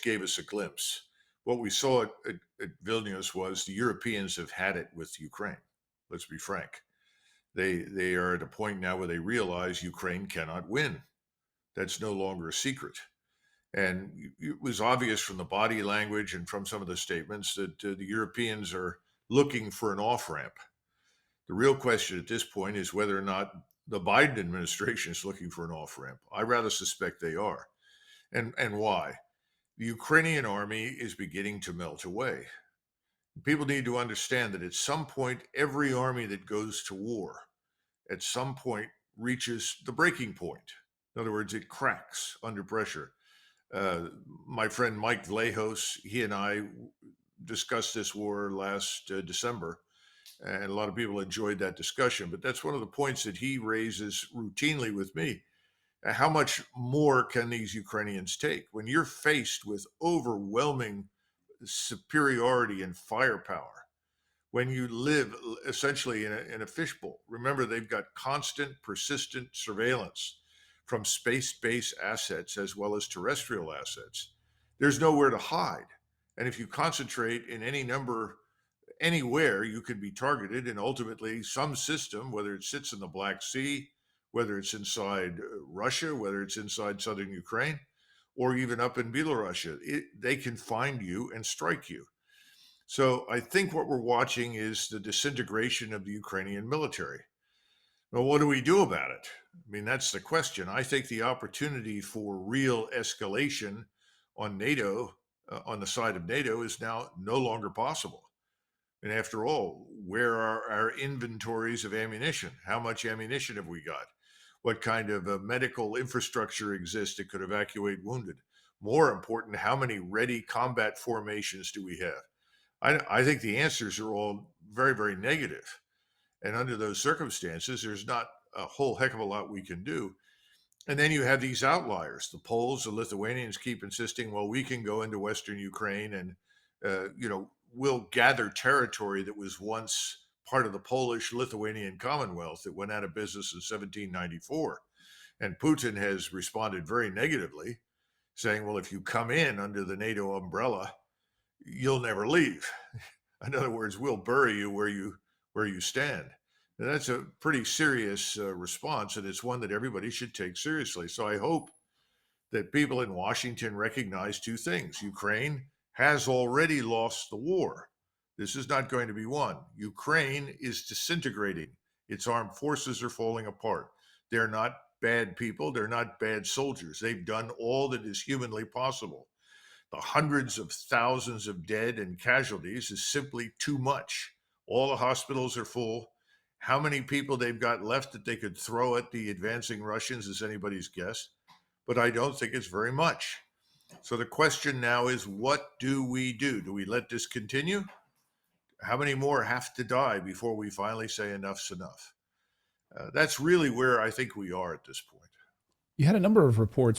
gave us a glimpse. What we saw at Vilnius was the Europeans have had it with Ukraine. Let's be frank. They are at a point now where they realize Ukraine cannot win. That's no longer a secret. And it was obvious from the body language and from some of the statements that the Europeans are looking for an off ramp. The real question at this point is whether or not the Biden administration is looking for an off ramp. I rather suspect they are. And why? The Ukrainian army is beginning to melt away. People need to understand that at some point, every army that goes to war at some point reaches the breaking point. In other words, it cracks under pressure. Uh, my friend Mike Vlahos, he and I discussed this war last December, and a lot of people enjoyed that discussion. But that's one of the points that he raises routinely with me. How much more can these Ukrainians take? When you're faced with overwhelming superiority and firepower, when you live essentially in a fishbowl, remember they've got constant, persistent surveillance from space-based assets as well as terrestrial assets. There's nowhere to hide. And if you concentrate in any number, anywhere, you can be targeted. And ultimately, some system, whether it sits in the Black Sea, whether it's inside Russia, whether it's inside southern Ukraine, or even up in Belarus, they can find you and strike you. So I think what we're watching is the disintegration of the Ukrainian military. Well, what do we do about it? I mean, that's the question. I think the opportunity for real escalation on NATO, on the side of NATO, is now no longer possible. And after all, where are our inventories of ammunition? How much ammunition have we got? What kind of medical infrastructure exists that could evacuate wounded? More important, how many ready combat formations do we have? I think the answers are all very, very negative. And under those circumstances, there's not a whole heck of a lot we can do. And then you have these outliers. The Poles, the Lithuanians keep insisting, well, we can go into Western Ukraine and, we'll gather territory that was once part of the Polish Lithuanian Commonwealth that went out of business in 1794. And Putin has responded very negatively, saying, well, if you come in under the NATO umbrella, you'll never leave. In other words, we'll bury you where you stand. And that's a pretty serious response, and it's one that everybody should take seriously. So I hope that people in Washington recognize two things. Ukraine has already lost the war. This is not going to be won. Ukraine is disintegrating. Its armed forces are falling apart. They're not bad people. They're not bad soldiers. They've done all that is humanly possible. The hundreds of thousands of dead and casualties is simply too much. All the hospitals are full. How many people they've got left that they could throw at the advancing Russians is anybody's guess, but I don't think it's very much. So the question now is, what do we do? Do we let this continue? How many more have to die before we finally say enough's enough? That's really where I think we are at this point. You had a number of reports